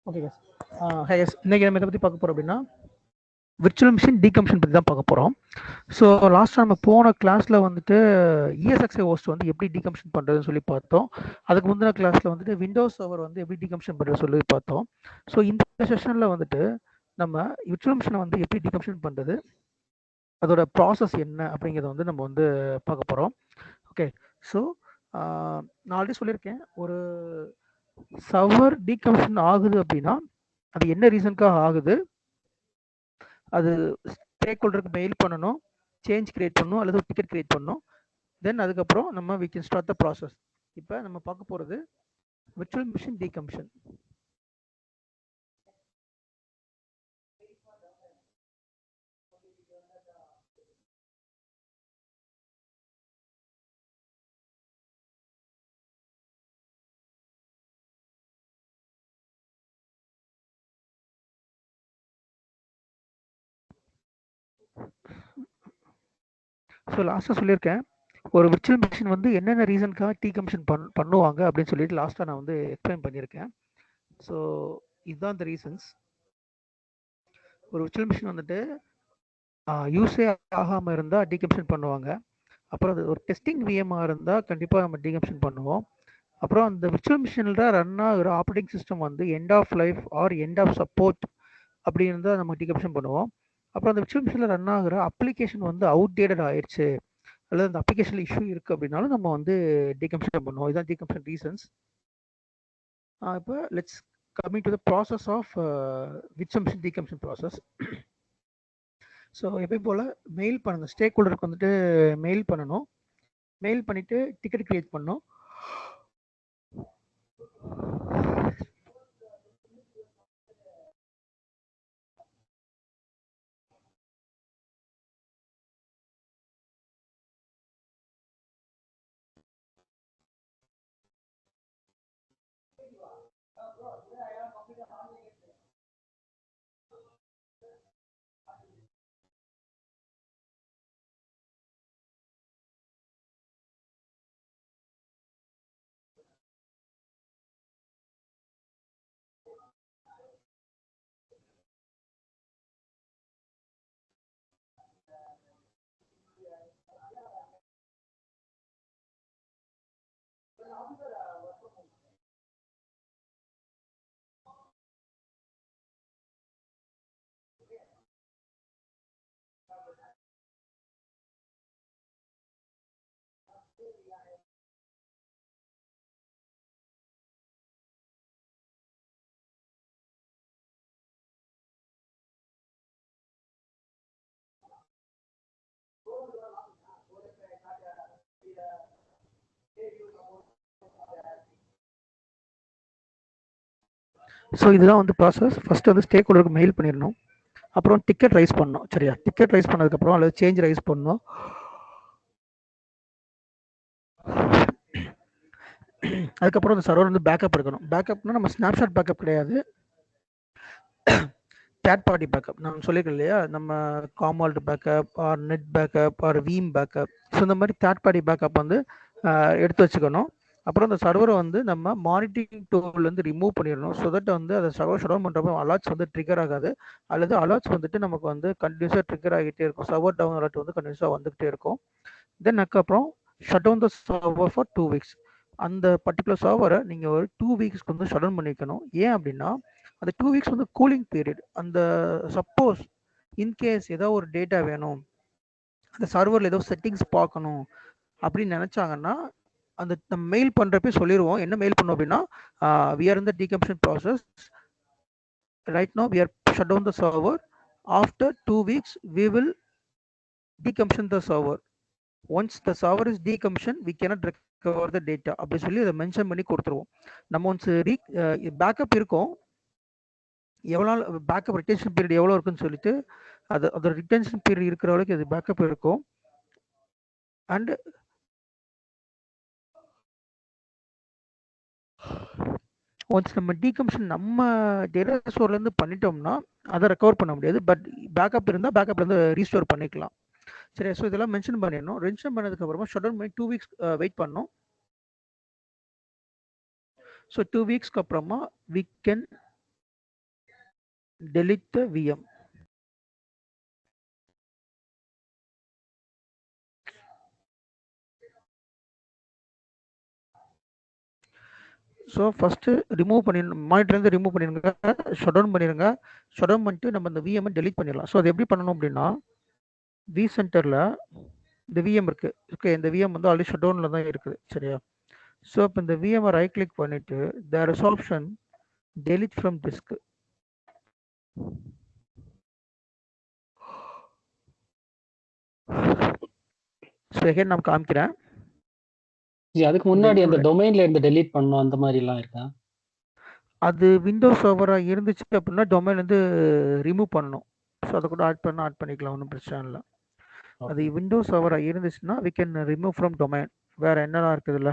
Okay case. ஹே case, இன்னைக்கு நம்ம இதை பற்றி பார்க்க போகிறோம் அப்படின்னா விர்ச்சுவல் மிஷின் டீகமிஷன் பற்றி தான் பார்க்க போகிறோம். ஸோ லாஸ்ட்டாக நம்ம போன கிளாஸில் வந்துட்டு ESXi ஹோஸ்ட் வந்து எப்படி டீகமிஷன் பண்ணுறதுன்னு சொல்லி பார்த்தோம். அதுக்கு முந்தின கிளாஸில் வந்துட்டு விண்டோஸ் சர்வர் வந்து எப்படி டீகமிஷன் பண்ணுறது சொல்லி பார்த்தோம். ஸோ இந்த செஷனில் வந்துட்டு நம்ம விர்ச்சுவல் மிஷினை வந்து எப்படி டீகமிஷன் பண்ணுறது, அதோட ப்ராசஸ் என்ன அப்படிங்கிறத வந்து நம்ம வந்து பார்க்க போகிறோம். ஓகே. ஸோ நான் ஆல்ரெடி சொல்லியிருக்கேன், ஒரு சர்வர் டீகமிஷன் ஆகுது அப்படின்னா அது என்ன ரீசனுக்காக ஆகுது, அது ஸ்டேக் ஹோல்டருக்கு மெயில் பண்ணணும், சேஞ்ச் கிரியேட் பண்ணணும் அல்லது ஒரு டிக்கெட் கிரியேட் பண்ணணும். தென் அதுக்கப்புறம் நம்ம we can start the process. இப்போ நம்ம பார்க்க போகிறது விர்ச்சுவல் மிஷின் டீகமிஷன். ஸோ லாஸ்ட்டாக சொல்லியிருக்கேன், ஒரு விர்ச்சுவல் மிஷின் வந்து என்னென்ன ரீசனுக்காக டீகமிஷன் பண்ணுவாங்க அப்படின்னு சொல்லிட்டு லாஸ்ட்டாக நான் வந்து எக்ஸ்பிளைன் பண்ணியிருக்கேன். ஸோ இதுதான் இந்த ரீசன்ஸ். ஒரு விர்ச்சுவல் மிஷின் வந்துட்டு யூஸே ஆகாமல் இருந்தால் டீகமிஷன் பண்ணுவாங்க. அப்புறம் அது ஒரு டெஸ்டிங் விஎம்மாக இருந்தால் கண்டிப்பாக நம்ம டீகமிஷன் பண்ணுவோம். அப்புறம் அந்த விர்ச்சுவல் மிஷினில் ரன் ஆகிற ஆப்ரேட்டிங் சிஸ்டம் வந்து end of life or end of support அப்படி இருந்தால் நம்ம டீகமிஷன் பண்ணுவோம். அப்புறம் அந்த விர்ச்சுவல் மிஷினில் ரன் ஆகிற அப்ளிகேஷன் வந்து அவுட்டேட்டட் ஆயிடுச்சு அல்லது அந்த அப்ளிகேஷனில் இஷ்யூ இருக்குது அப்படின்னாலும் நம்ம வந்து டீகமிஷன் பண்ணுவோம். இதுதான் டீகமிஷன் ரீசன்ஸ். இப்போ let's coming to the process of virtual machine decommission process. So எப்பயும் போல் மெயில் பண்ணுங்கள், ஸ்டேக் ஹோல்டருக்கு வந்துட்டு மெயில் பண்ணணும். மெயில் பண்ணிவிட்டு டிக்கெட் கிரியேட் பண்ணணும். ஸோ இதுதான் வந்து ப்ராசஸ். ஃபஸ்ட்டு வந்து ஸ்டேக் ஹோல்டருக்கு மெயில் பண்ணிடணும். அப்புறம் டிக்கெட் ரைஸ் பண்ணணும். சரியா? டிக்கெட் ரைஸ் பண்ணதுக்கப்புறம் அல்லது சேஞ்ச் ரைஸ் பண்ணணும். அதுக்கப்புறம் அந்த சர்வர் வந்து பேக்கப் எடுக்கணும். பேக்கப்னா நம்ம ஸ்னாப்ஷாட் பேக்கப் கிடையாது, தேர்ட் பார்ட்டி பேக்கப். நான் சொல்லியிருக்கேன் இல்லையா, நம்ம Commvault backup or net backup or Veeam backup. So இந்த மாதிரி தேர்ட் பார்ட்டி பேக்கப் வந்து எடுத்து வச்சுக்கணும். அப்புறம் அந்த சர்வரை வந்து நம்ம மானிட்டரிங் டூல்லேருந்து ரிமூவ் பண்ணிடணும். ஸோ தட் வந்து அதை சர்வர் ஷட் டவுன் பண்ணுறப்போ அலர்ட்ஸ் வந்து ட்ரிகர் ஆகாது, அல்லது அலர்ட்ஸ் வந்துட்டு நமக்கு வந்து கண்டினியூஸாக ட்ரிகர் ஆகிட்டே இருக்கும். சர்வர் டவுன் அலர்ட் வந்து கண்டினியூஸாக வந்துகிட்டே இருக்கும். தென் அதுக்கப்புறம் shut down the server for 2 weeks. அந்த பர்டிகுலர் சர்வரை நீங்கள் ஒரு 2 வீக்ஸ்க்கு வந்து ஷட் டவுன் பண்ணி வைக்கணும். ஏன் அப்படின்னா அந்த 2 வீக்ஸ் வந்து கூலிங் பீரியட். அந்த சப்போஸ் இன்கேஸ் ஏதோ ஒரு டேட்டா வேணும், அந்த சர்வரில் ஏதோ செட்டிங்ஸ் பார்க்கணும் அப்படின்னு நினச்சாங்கன்னா அந்த நம்ம மெயில் பண்ணுறப்பே சொல்லிடுவோம். என்ன மெயில் பண்ணோம் அப்படின்னா, we are in the decommission process right now, we are shut down the server, after 2 weeks we will decommission the server. Once the server is decommissioned, we cannot recover the data அப்படி சொல்லி அதை mention பண்ணி கொடுத்துருவோம். நம்ம once backup இருக்கும், எவ்வளோ நாள் backup retention period எவ்வளோ இருக்குன்னு சொல்லிட்டு அதோட ரிட்டென்ஷன் பீரியட் இருக்கிற வரைக்கும் அது பேக்கப் இருக்கும். அண்ட் ஒன்ஸ் நம்ம டீகமிஷன் நம்ம டேட்டா ஸ்டோர்லேருந்து பண்ணிட்டோம்னா அதை ரெக்கவர் பண்ண முடியாது. பட் பேக்கப் இருந்தால் பேக்கப்லேருந்து ரீஸ்டோர் பண்ணிக்கலாம். சரி, ஸோ இதெல்லாம் மென்ஷன் பண்ணிடணும். மென்ஷன் பண்ணதுக்கப்புறமா ஷட் டவுன் பண்ணி 2 வீக்ஸ் வெயிட் பண்ணணும். ஸோ 2 வீக்ஸ்க்கு அப்புறமா we can delete the VM. So first remove மானிட்டர்லேருந்து ரிமூவ் பண்ணிடுங்க, ஷட் டவுன் பண்ணிடுங்க. ஷட் டவுன் பண்ணிட்டு நம்ம இந்த விஎம்ஐ டெலிட் பண்ணிடலாம். ஸோ அது எப்படி பண்ணணும் அப்படின்னா, வி சென்டரில் இந்த விஎம் இருக்குது. ஓகே, இந்த விஎம் வந்து ஆல்ரெடி ஷட் டவுனில் தான் இருக்குது. சரியா? ஸோ இப்போ இந்த விஎம்ஐ ரைட் கிளிக் பண்ணிவிட்டு there is option delete from disk. So again நான் காமிக்கிறேன். அதுக்கு முன்னாடி அந்த டொமைன்ல இருந்து டெலீட் பண்ணணும் அந்த மாதிரி எல்லாம் இருக்கா? அது விண்டோஸ் சர்வராக இருந்துச்சு அப்படின்னா டொமைன்லேருந்து ரிமூவ் பண்ணணும். ஸோ அதை கூட ஆட் பண்ணிக்கலாம், ஒன்றும் பிரச்சனை இல்லை. அது விண்டோஸ் சர்வராக இருந்துச்சுன்னா we can remove from domain. வேற என்னெல்லாம் இருக்குதுல்ல,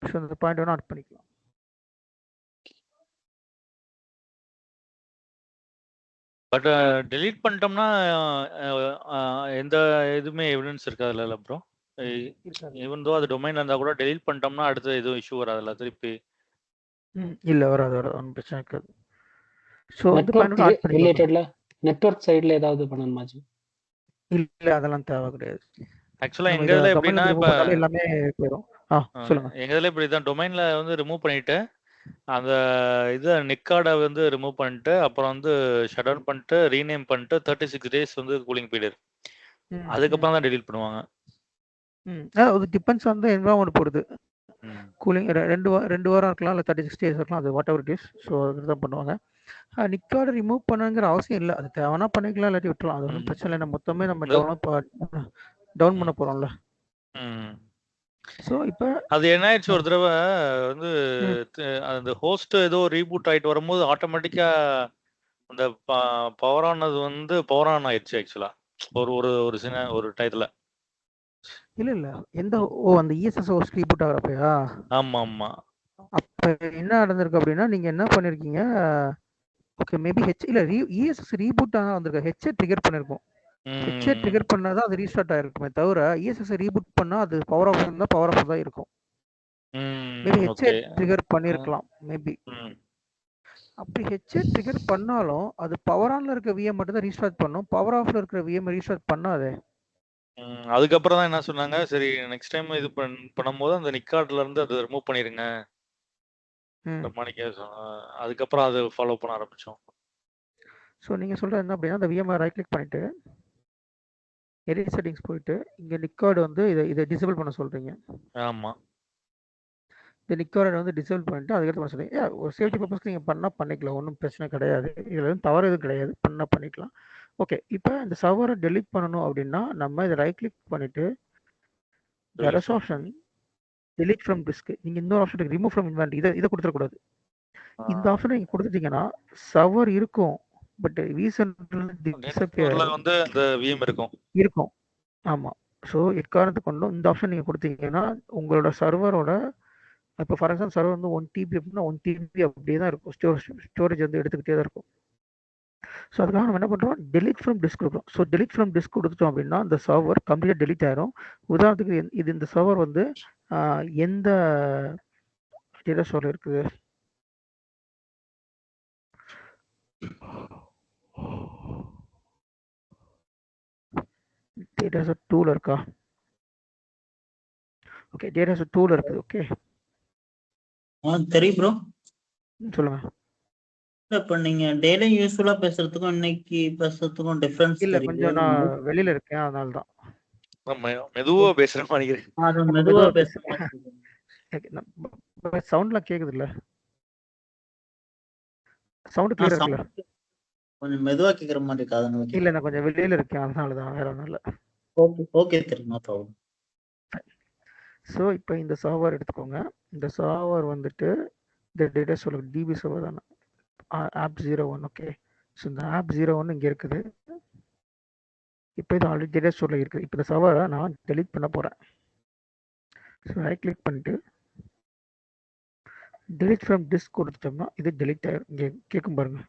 ஸோ அந்த பாயிண்ட் வேணால் ஆட் பண்ணிக்கலாம். பட் டெலீட் பண்ணிட்டோம்னா எந்த இதுவுமே எவிடன்ஸ் இருக்காதுல்ல ப்ரோ? ஈவன் தோ அது டொமைன் இருந்தா கூட டெலீட் பண்ணிட்டோம்னா அடுத்து எதுவும் இஷ்யூ வராதுல்ல திருப்பி? இல்ல வராது, ஒன்றும் பிரச்சனை இருக்காது. ஸோ நெட்வொர்க் ரிலேட்டட்ல நெட்வொர்க் சைடுல ஏதாவது பண்ணணுமா? இல்ல அதெல்லாம் தேவை கிடையாது. ஆக்சுவலா எங்க இதுல எப்படின்னா இப்ப எல்லாமே போயிடும். சொல்லுங்க. எங்க இதுல இப்படி தான் டொமைன்ல வந்து ரிமூவ் பண்ணிட்டு அந்த இது நிக்கார்டை வந்து ரிமூவ் பண்ணிட்டு அப்புறம் வந்து ஷட் டவுன் பண்ணிட்டு ரீநேம் பண்ணிட்டு 36 days வந்து கூலிங் பீரியட், அதுக்கப்புறம் தான் டெலீட் பண்ணுவாங்க. அது டிபெண்ட்ஸ் ஆன் தி என்விரான்மென்ட் பொறுத்து. கூலிங் 2 வாரம் இருக்கலாம், இல்லை 36 days இருக்கலாம், அது what ever it is. So அதுதான் பண்ணுவாங்க. நிக்கார்டை ரிமூவ் பண்ணுங்கிற அவசியம் இல்லை, அது தேவைன்னா பண்ணிக்கலாம், இல்லாட்டி விட்டுலாம், அது ஒன்றும் பிரச்சனை இல்லை. நம்ம மொத்தமே நம்ம டவுன் பண்ண போறோம்ல. ஸோ இப்போ அது என்ன ஆயிடுச்சு, ஒரு தடவை வந்து அந்த ஹோஸ்ட் ஏதோ ரீபூட் ஆயிட்டு வரும்போது ஆட்டோமேட்டிக்கா அந்த பவர் ஆனது வந்து பவர் ஆன் ஆயிடுச்சு ஆக்சுவலா ஒரு சின்ன ஒரு டயத்துல. இல்ல எந்த அந்த இஎஸ்எஸ் ஹோஸ்ட் ரீபூட் ஆகிறப்பயா? ஆமா. அப்ப என்ன நடந்திருக்கு அப்படின்னா, நீங்க என்ன பண்ணிருக்கீங்க, ஓகே மேபி இஎஸ்எஸ் ரீபூட் ஆனா வந்திருக்கு, ஹெச்ஏ ட்ரிகர் பண்ணிருக்கும். ஹெச்ஏ ட்ரிகர் பண்ணாதான் அது ரீஸ்டார்ட் ஆயிருக்குமே தவிர இஎஸ்எஸ் ரீபூட் பண்ணா அது பவர் ஆஃப் இருந்தா பவர் ஆஃப் தான் இருக்கும். மேபி ஹெச்ஏ ட்ரிகர் பண்ணிருக்கலாம் மேபி. அப்படி ஹெச்ஏ ட்ரிகர் பண்ணாலும் அது பவர் ஆன்ல இருக்க விஎம் மட்டும் தான் ரீஸ்டார்ட் பண்ணும், பவர் ஆஃப்ல இருக்கிற விஎம் ரீஸ்டார்ட் பண்ணாதே. அதுக்கப்புறம் தான் என்ன சொன்னாங்க, சரி நெக்ஸ்ட் டைம் இது பண்ணும்போது அந்த நிக்கார்ட்ல இருந்து அதை ரிமூவ் பண்ணிருங்க. அதுக்கப்புறம் அதை ஃபாலோ பண்ண ஆரம்பிச்சோம். ஸோ நீங்க சொல்றது என்ன அப்படின்னா, அந்த விஎம் ரைட் கிளிக் பண்ணிட்டு எடிட் செட்டிங்ஸ் போயிட்டு இங்க நிக்கார்டு வந்து இதை டிசேபிள் பண்ண சொல்றீங்க. ஆமா, இந்த நிக்கார்டை வந்து டிசேபிள் பண்ணிட்டு அதுக்கடுத்து பண்ண சொல்றீங்க. ஒரு சேஃப்டி பர்பஸ்க்கு நீங்க பண்ணா பண்ணிக்கலாம், ஒன்றும் பிரச்சனை கிடையாது, இதுல எதுவும் தவறு எதுவும் கிடையாது, பண்ணிக்கலாம். ஓகே, இப்போ இந்த சர்வரை டெலீட் பண்ணணும் அப்படின்னா நம்ம இதை ரைட் கிளிக் பண்ணிட்டு ஆப்ஷன் டெலீட் ஃப்ரம் டிஸ்க், நீங்க இன்னொரு ஆப்ஷன் ரிமூவ் ஃப்ரம் இன்வென்டரி, இதை கொடுத்துடக்கூடாது. இந்த ஆப்ஷனை நீங்க கொடுத்துட்டீங்கன்னா சர்வர் இருக்கும், பட் வந்து அந்த விஎம் இருக்கும். ஆமா. ஸோ எக்காரணத்தை கொண்டும் இந்த ஆப்ஷன் நீங்க கொடுத்தீங்கன்னா உங்களோட சர்வரோட, இப்போ ஃபார் எக்ஸாம்பிள் சர்வர் வந்து 1 TB அப்படின்னா 1 TB அப்படியே தான் இருக்கும், ஸ்டோரேஜ் வந்து எடுத்துக்கிட்டே தான் இருக்கும். ஸோ அதுக்காக நம்ம என்ன பண்ணுறோம், டெலிட் ஃப்ரம் டிஸ்க் கொடுக்குறோம். ஸோ டெலிட் ஃப்ரம் டிஸ்க் கொடுத்துட்டோம் அப்படின்னா இந்த சர்வர் கம்ப்ளீட்டாக டெலிட் ஆயிரும். உதாரணத்துக்கு இது இந்த சர்வர் வந்து எந்த டேட்டா ஸ்டோரில் இருக்குது, டேட்டா ஸ்டோர் 2ல இருக்கா? ஓகே, டேட்டா ஸ்டோர் 2ல இருக்குது. ஓகே தெரியும் ப்ரோ, சொல்லுங்க. இப்போ நீங்க டெய்லி யூஸ்ஃபுல்லா பேசுறதுக்கும் இன்னைக்கு பேசுறதுக்கும் டிஃபரன்ஸ் இல்ல, கொஞ்சம் நான் வெளியில இருக்கேன், அதனால தான் மெதுவா பேசுற மாதிரி. அது மெதுவா பேசுறேன். சவுண்ட்லாம் கேக்குது இல்ல? சவுண்ட் கிளியரா இருக்குல்ல? கொஞ்சம் மெதுவா கேக்குற மாதிரி இருக்கு, அதனால. இல்ல நான் கொஞ்சம் வெளியில இருக்கேன், அதனால தான், வேற ஒண்ணும் இல்ல. ஓகே தெரியும், நோ ப்ராப்ளம். ஸோ இப்போ இந்த சர்வர் எடுத்துக்கோங்க. இந்த சர்வர் வந்துட்டு இந்த டேட்டா ஸ்டோர் டிபி சர்வர் தானே, app01. ஓகே, ஸோ இந்த app01 இங்கே இருக்குது. இப்போ இது ஆல்ரெடி டேட்டா ஸ்டோரில் இருக்குது. இப்போ இந்த சர்வரை நான் டெலீட் பண்ண போகிறேன். ஸோ ரைட் கிளிக் பண்ணிட்டு டெலீட் ஃப்ரம் டிஸ்க் கொடுத்துட்டோம்னா இது டெலீட் ஆகிடும். இங்கே கேட்கும் பாருங்க,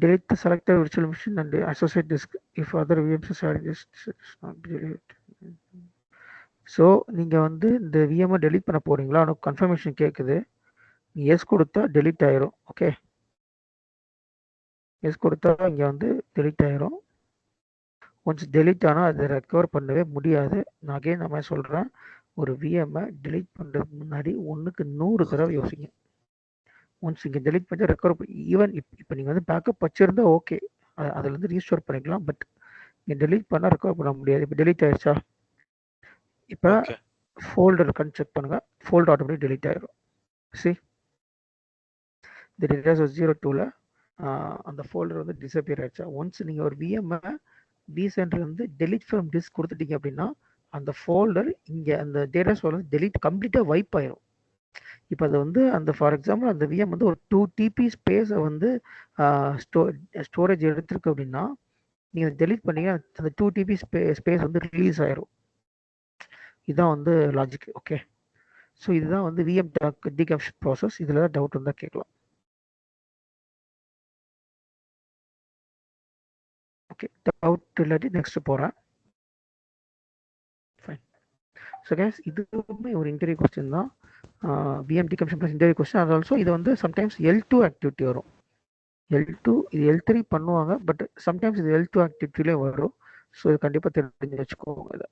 delete the selected virtual machine and the associate disk if other VMs are just not deleted. So நீங்கள் வந்து இந்த விஎம்ஐ டெலீட் பண்ண போகிறீங்களா? எனக்கு கன்ஃபர்மேஷன் கேட்குது. எஸ் கொடுத்தா டெலீட் ஆயிரும். ஓகே, எஸ் கொடுத்தா இங்கே வந்து டெலீட் ஆயிரும். ஒன்ஸ் டெலீட் ஆனால் அதை ரெக்கவர் பண்ணவே முடியாது. நான் அகைன் நம்ம சொல்கிறேன், ஒரு விஎம்ஐ டெலீட் பண்ணுறதுக்கு முன்னாடி 1க்கு 100 தடவை யோசிங்க. ஒன்ஸ் இங்கே டெலீட் பண்ணி ரெக்கவர் ஈவன் இப்போ நீங்கள் வந்து பேக்கப் வச்சுருந்தா ஓகே, அதுலேருந்து ரீஸ்டோர் பண்ணிக்கலாம். பட் இங்கே டெலீட் பண்ணால் ரெக்கவர் பண்ண முடியாது. இப்போ டெலீட் ஆயிடுச்சா? இப்போ ஓகே ஃபோல்டர் செக் பண்ணுங்கள், ஃபோல்டர் ஆட்டோமேட்டிக் டெலீட் ஆயிடும். சி இந்த டேட்டாஸ் 02ல் அந்த ஃபோல்டர் வந்து டிஸப்பியர் ஆயிடுச்சா? ஒன்ஸ் நீங்கள் ஒரு விஎம்ஐ vCenter வந்து டெலீட் ஃப்ரம் டிஸ்க் கொடுத்துட்டீங்க அப்படின்னா அந்த ஃபோல்டர் இங்கே அந்த டேட்டாஸ் வந்து டெலீட் கம்ப்ளீட்டாக வைப் ஆயிரும். இப்போ அது வந்து அந்த ஃபார் எக்ஸாம்பிள் அந்த விஎம் வந்து ஒரு 2 TB ஸ்பேஸை வந்து ஸ்டோரேஜ் எடுத்திருக்கு அப்படின்னா நீங்கள் டெலீட் பண்ணீங்க, அந்த 2 TB ஸ்பேஸ் வந்து ரிலீஸ் ஆயிரும். இதுதான் வந்து லாஜிக். ஓகே, ஸோ இதுதான் வந்து விஎம் டீகம்ப்ஷன் ப்ராசஸ். இதில் தான் டவுட் இருந்தால் கேட்கலாம். ஓகே, டவுட் இல்லாட்டி நெக்ஸ்ட் போகிறேன். ஃபைன். ஸோ கேஸ் இதுவுமே ஒரு இன்டர்வியூ கொஸ்டின் தான். VM decommission plus interview question. அது ஆல்சோ இது வந்து சம்டைம்ஸ் L2 ஆக்டிவிட்டி வரும். L2 இது L3 பண்ணுவாங்க, பட் சம்டைம்ஸ் இது L2 ஆக்டிவிட்டிலே வரும். ஸோ இது கண்டிப்பாக தெரிஞ்சு வச்சுக்கோங்க இதை.